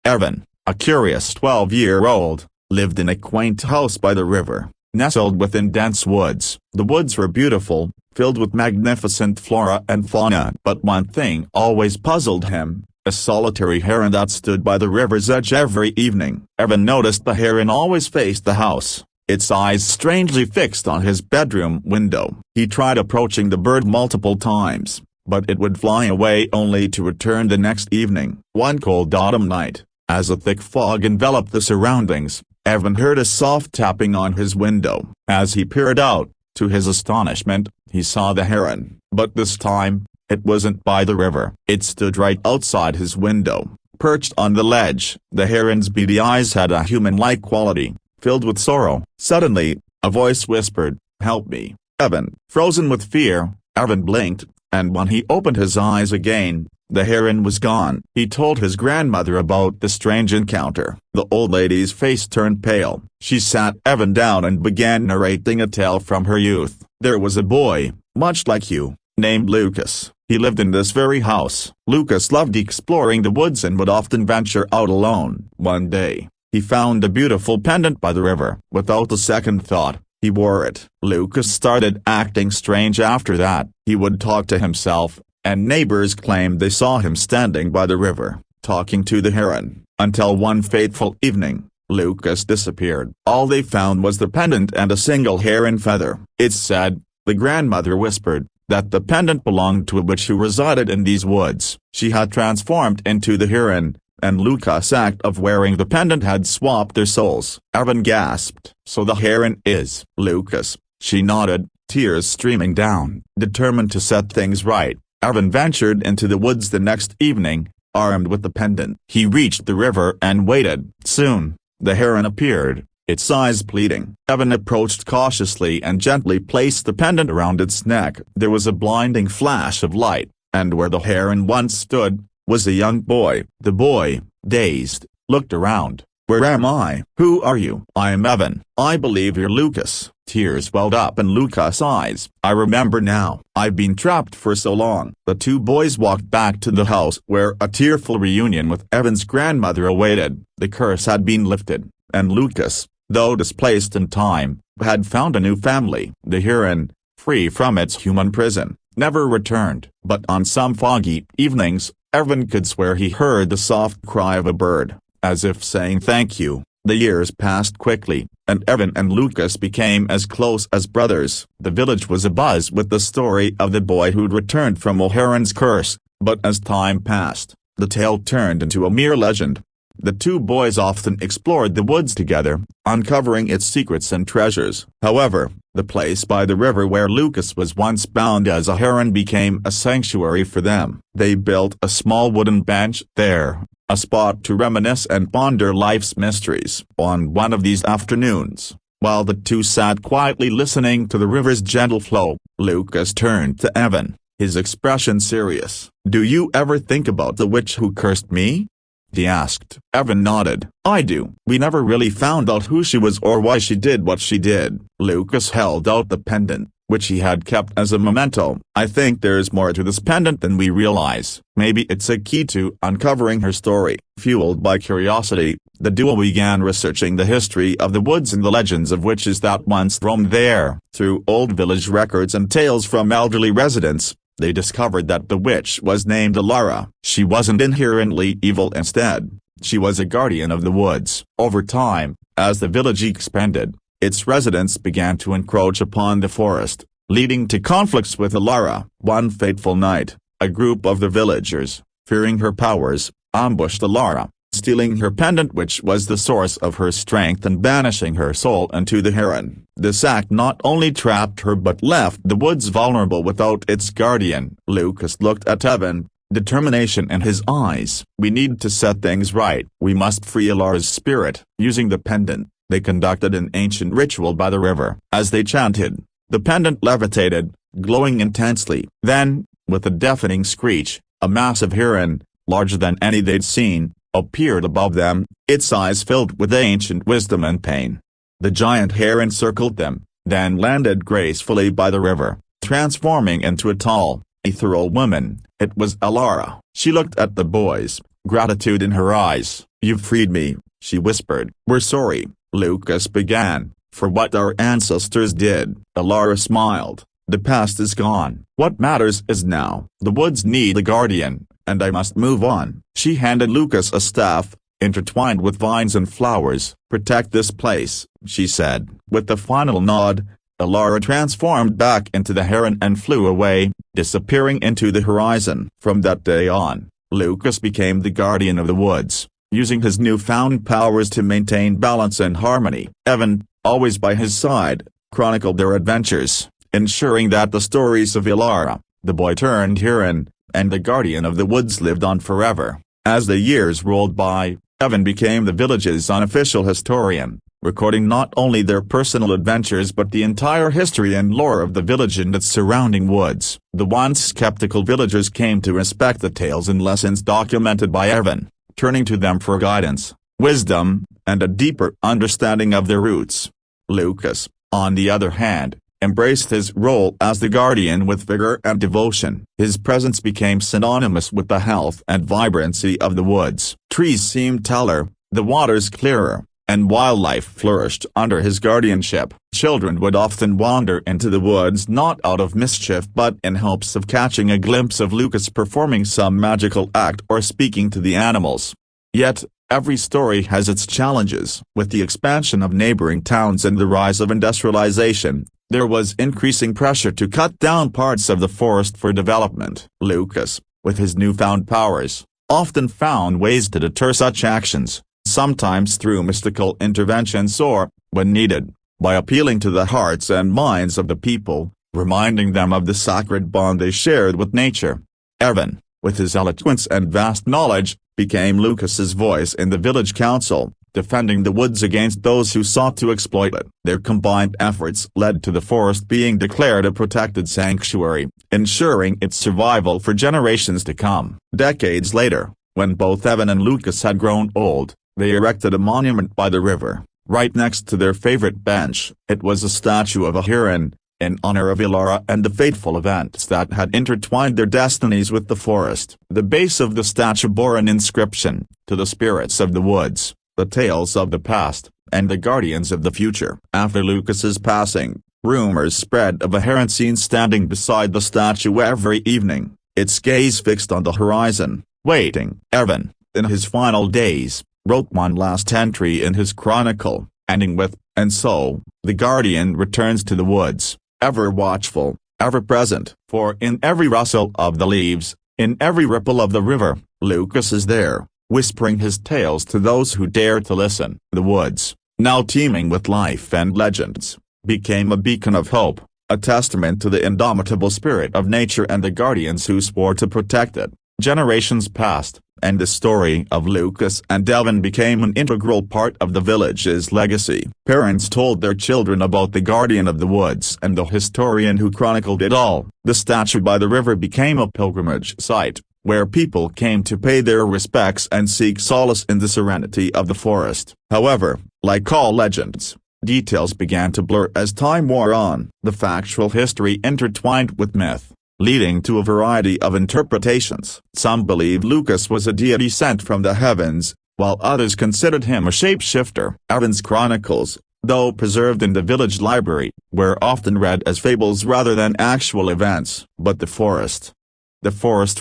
Evan, a curious 12-year-old, lived in a quaint house by the river, nestled within dense woods. The woods were beautiful, filled with magnificent flora and fauna. But one thing always puzzled him: a solitary heron that stood by the river's edge every evening. Evan noticed the heron always faced the house, its eyes strangely fixed on his bedroom window. He tried approaching the bird multiple times, but it would fly away only to return the next evening. One cold autumn night, as a thick fog enveloped the surroundings, Evan heard a soft tapping on his window. As he peered out, to his astonishment, he saw the heron. But this time, it wasn't by the river. It stood right outside his window, perched on the ledge. The heron's beady eyes had a human-like quality, filled with sorrow. Suddenly, a voice whispered, "Help me, Evan." Frozen with fear, Evan blinked, and when he opened his eyes again, the heron was gone. He told his grandmother about the strange encounter. The old lady's face turned pale. She sat Evan down and began narrating a tale from her youth. "There was a boy, much like you, named Lucas. He lived in this very house. Lucas loved exploring the woods and would often venture out alone. One day, he found a beautiful pendant by the river. Without a second thought, he wore it. Lucas started acting strange after that. He would talk to himself, and neighbors claimed they saw him standing by the river, talking to the heron, until one fateful evening, Lucas disappeared. All they found was the pendant and a single heron feather. It's said," the grandmother whispered, "that the pendant belonged to a witch who resided in these woods. She had transformed into the heron, and Lucas' act of wearing the pendant had swapped their souls." Evan gasped. "So the heron is Lucas?" She nodded, tears streaming down. Determined to set things right, Evan ventured into the woods the next evening, armed with the pendant. He reached the river and waited. Soon, the heron appeared, its eyes pleading. Evan approached cautiously and gently placed the pendant around its neck. There was a blinding flash of light, and where the heron once stood, was a young boy. The boy, dazed, looked around. "Where am I? Who are you?" "I am Evan." "I believe you're Lucas." Tears welled up in Lucas' eyes. "I remember now. I've been trapped for so long." The two boys walked back to the house where a tearful reunion with Evan's grandmother awaited. The curse had been lifted, and Lucas, though displaced in time, had found a new family. The heron, free from its human prison, never returned. But on some foggy evenings, Evan could swear he heard the soft cry of a bird, as if saying thank you. The years passed quickly, and Evan and Lucas became as close as brothers. The village was abuzz with the story of the boy who'd returned from a heron's curse, but as time passed, the tale turned into a mere legend. The two boys often explored the woods together, uncovering its secrets and treasures. However, the place by the river where Lucas was once bound as a heron became a sanctuary for them. They built a small wooden bench there, a spot to reminisce and ponder life's mysteries. On one of these afternoons, while the two sat quietly listening to the river's gentle flow, Lucas turned to Evan, his expression serious. "Do you ever think about the witch who cursed me?" he asked. Evan nodded. "I do. We never really found out who she was or why she did what she did." Lucas held out the pendant, which he had kept as a memento. "I think there's more to this pendant than we realize. Maybe it's a key to uncovering her story." Fueled by curiosity, the duo began researching the history of the woods and the legends of witches that once roamed there. Through old village records and tales from elderly residents, they discovered that the witch was named Lila. She wasn't inherently evil. Instead, she was a guardian of the woods. Over time, as the village expanded, its residents began to encroach upon the forest, leading to conflicts with Lila. One fateful night, a group of the villagers, fearing her powers, ambushed Lila, stealing her pendant, which was the source of her strength, and banishing her soul into the heron. This act not only trapped her but left the woods vulnerable without its guardian. Lucas looked at Evan, determination in his eyes. "We need to set things right. We must free Lila's spirit." Using the pendant, they conducted an ancient ritual by the river. As they chanted, the pendant levitated, glowing intensely. Then, with a deafening screech, a massive heron, larger than any they'd seen, appeared above them, its eyes filled with ancient wisdom and pain. The giant heron circled them, then landed gracefully by the river, transforming into a tall, ethereal woman. It was Lila. She looked at the boys, gratitude in her eyes. "You've freed me," she whispered. "We're sorry," Lucas began, "for what our ancestors did." Alara smiled. "The past is gone. What matters is now. The woods need a guardian, and I must move on." She handed Lucas a staff, intertwined with vines and flowers. "Protect this place," she said. With a final nod, Alara transformed back into the heron and flew away, disappearing into the horizon. From that day on, Lucas became the guardian of the woods, using his newfound powers to maintain balance and harmony. Evan, always by his side, chronicled their adventures, ensuring that the stories of Alara, the boy-turned-heron, and the guardian of the woods lived on forever. As the years rolled by, Evan became the village's unofficial historian, recording not only their personal adventures but the entire history and lore of the village and its surrounding woods. The once skeptical villagers came to respect the tales and lessons documented by Evan, turning to them for guidance, wisdom, and a deeper understanding of their roots. Lucas, on the other hand, embraced his role as the guardian with vigor and devotion. His presence became synonymous with the health and vibrancy of the woods. Trees seemed taller, the waters clearer, and wildlife flourished under his guardianship. Children would often wander into the woods not out of mischief but in hopes of catching a glimpse of Lucas performing some magical act or speaking to the animals. Yet, every story has its challenges. With the expansion of neighboring towns and the rise of industrialization, there was increasing pressure to cut down parts of the forest for development. Lucas, with his newfound powers, often found ways to deter such actions, sometimes through mystical interventions or, when needed, by appealing to the hearts and minds of the people, reminding them of the sacred bond they shared with nature. Evan, with his eloquence and vast knowledge, became Lucas's voice in the village council, defending the woods against those who sought to exploit it. Their combined efforts led to the forest being declared a protected sanctuary, ensuring its survival for generations to come. Decades later, when both Evan and Lucas had grown old, they erected a monument by the river, right next to their favorite bench. It was a statue of a heron, in honor of Alara and the fateful events that had intertwined their destinies with the forest. The base of the statue bore an inscription, "To the spirits of the woods, the tales of the past, and the guardians of the future." After Lucas's passing, rumors spread of a heron seen standing beside the statue every evening, its gaze fixed on the horizon, waiting. Evan, in his final days, wrote one last entry in his chronicle, ending with, "And so, the guardian returns to the woods, ever watchful, ever present. For in every rustle of the leaves, in every ripple of the river, Lucas is there, whispering his tales to those who dare to listen." The woods, now teeming with life and legends, became a beacon of hope, a testament to the indomitable spirit of nature and the guardians who swore to protect it. Generations passed, and the story of Lucas and Evan became an integral part of the village's legacy. Parents told their children about the guardian of the woods and the historian who chronicled it all. The statue by the river became a pilgrimage site, where people came to pay their respects and seek solace in the serenity of the forest. However, like all legends, details began to blur as time wore on. The factual history intertwined with myth, leading to a variety of interpretations. Some believed Lucas was a deity sent from the heavens, while others considered him a shapeshifter. Evan's chronicles, though preserved in the village library, were often read as fables rather than actual events. But the forest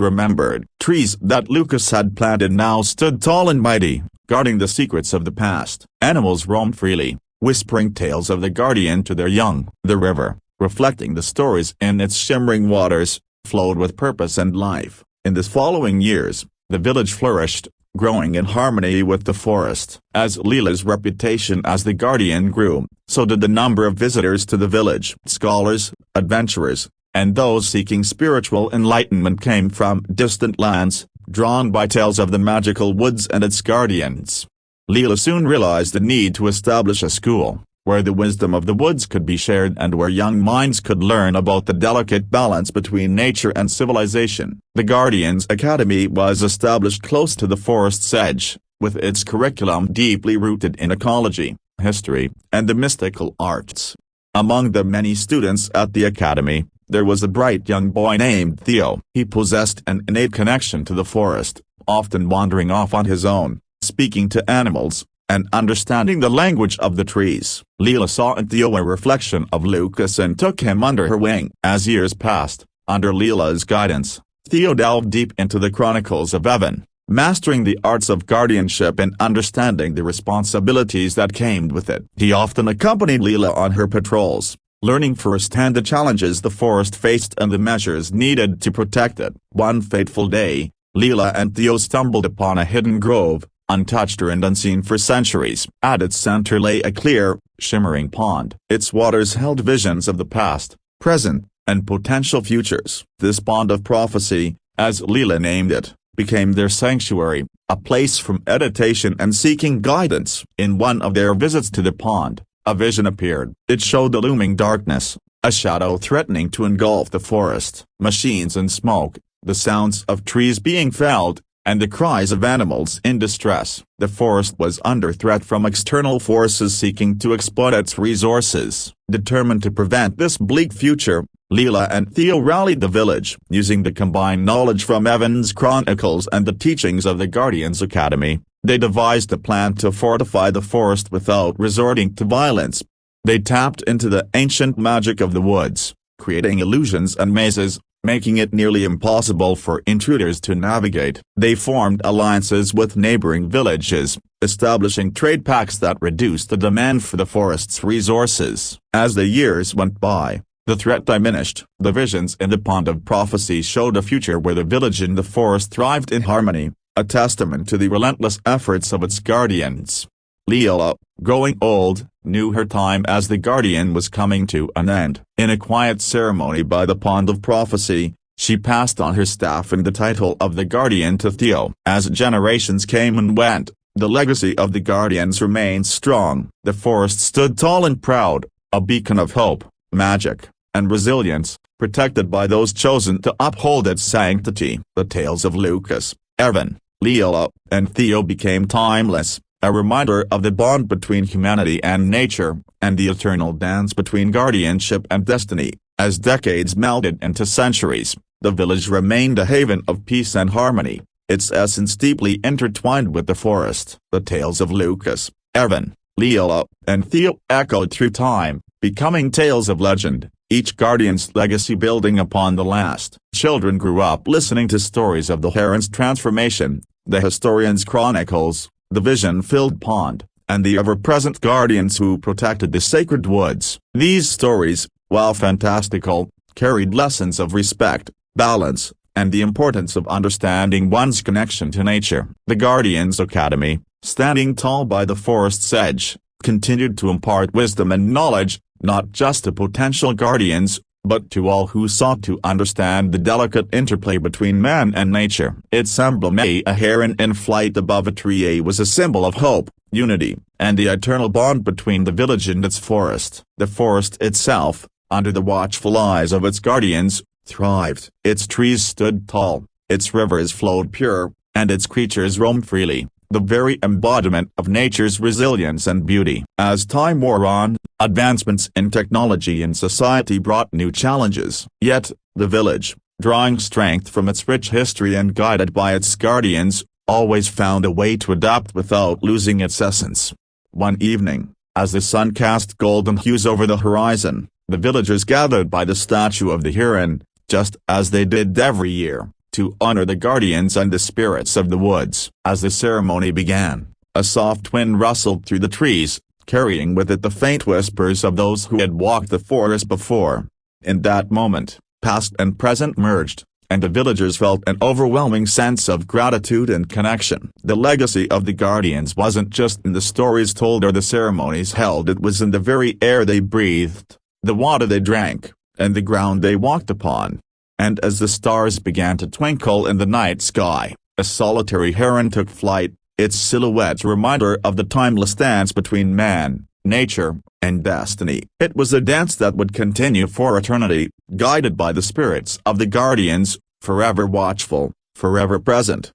remembered. Trees that Lucas had planted now stood tall and mighty, guarding the secrets of the past. Animals roamed freely, whispering tales of the guardian to their young. The river, reflecting the stories in its shimmering waters, flowed with purpose and life. In the following years, the village flourished, growing in harmony with the forest. As Lila's reputation as the guardian grew, so did the number of visitors to the village. Scholars, adventurers, and those seeking spiritual enlightenment came from distant lands, drawn by tales of the magical woods and its guardians. Lila soon realized the need to establish a school, where the wisdom of the woods could be shared and where young minds could learn about the delicate balance between nature and civilization. The Guardians Academy was established close to the forest's edge, with its curriculum deeply rooted in ecology, history, and the mystical arts. Among the many students at the academy, there was a bright young boy named Theo. He possessed an innate connection to the forest, often wandering off on his own, speaking to animals, and understanding the language of the trees. Lila saw in Theo a reflection of Lucas and took him under her wing. As years passed, under Lila's guidance, Theo delved deep into the Chronicles of Heaven, mastering the arts of guardianship and understanding the responsibilities that came with it. He often accompanied Lila on her patrols, learning firsthand the challenges the forest faced and the measures needed to protect it. One fateful day, Lila and Theo stumbled upon a hidden grove, untouched and unseen for centuries. At its center lay a clear, shimmering pond. Its waters held visions of the past, present, and potential futures. This pond of prophecy, as Lila named it, became their sanctuary, a place for meditation and seeking guidance. In one of their visits to the pond, a vision appeared. It showed the looming darkness, a shadow threatening to engulf the forest. Machines and smoke, the sounds of trees being felled, and the cries of animals in distress. The forest was under threat from external forces seeking to exploit its resources. Determined to prevent this bleak future, Lila and Theo rallied the village. Using the combined knowledge from Heron's Chronicles and the teachings of the Guardians Academy, they devised a plan to fortify the forest without resorting to violence. They tapped into the ancient magic of the woods, creating illusions and mazes, making it nearly impossible for intruders to navigate. They formed alliances with neighboring villages, establishing trade pacts that reduced the demand for the forest's resources. As the years went by, the threat diminished. The visions in the Pond of Prophecy showed a future where the village and the forest thrived in harmony, a testament to the relentless efforts of its guardians. Lila, growing old, knew her time as the guardian was coming to an end. In a quiet ceremony by the Pond of Prophecy, she passed on her staff and the title of the guardian to Theo. As generations came and went, the legacy of the guardians remained strong. The forest stood tall and proud, a beacon of hope, magic, and resilience, protected by those chosen to uphold its sanctity. The tales of Lucas, Heron, Lila, and Theo became timeless, a reminder of the bond between humanity and nature, and the eternal dance between guardianship and destiny. As decades melded into centuries, the village remained a haven of peace and harmony, its essence deeply intertwined with the forest. The tales of Lucas, Heron, Lila, and Theo echoed through time, becoming tales of legend, each guardian's legacy building upon the last. Children grew up listening to stories of the Heron's transformation, the historian's chronicles, the vision-filled pond, and the ever-present guardians who protected the sacred woods. These stories, while fantastical, carried lessons of respect, balance, and the importance of understanding one's connection to nature. The Guardians Academy, standing tall by the forest's edge, continued to impart wisdom and knowledge, not just to potential guardians, but to all who sought to understand the delicate interplay between man and nature. Its emblem, a heron in flight above a tree, was a symbol of hope, unity, and the eternal bond between the village and its forest. The forest itself, under the watchful eyes of its guardians, thrived. Its trees stood tall, its rivers flowed pure, and its creatures roamed freely, the very embodiment of nature's resilience and beauty. As time wore on, advancements in technology and society brought new challenges. Yet, the village, drawing strength from its rich history and guided by its guardians, always found a way to adapt without losing its essence. One evening, as the sun cast golden hues over the horizon, the villagers gathered by the statue of the Heron, just as they did every year, to honor the guardians and the spirits of the woods. As the ceremony began, a soft wind rustled through the trees, carrying with it the faint whispers of those who had walked the forest before. In that moment, past and present merged, and the villagers felt an overwhelming sense of gratitude and connection. The legacy of the guardians wasn't just in the stories told or the ceremonies held, it was in the very air they breathed, the water they drank, and the ground they walked upon. And as the stars began to twinkle in the night sky, a solitary heron took flight, its silhouette a reminder of the timeless dance between man, nature, and destiny. It was a dance that would continue for eternity, guided by the spirits of the guardians, forever watchful, forever present,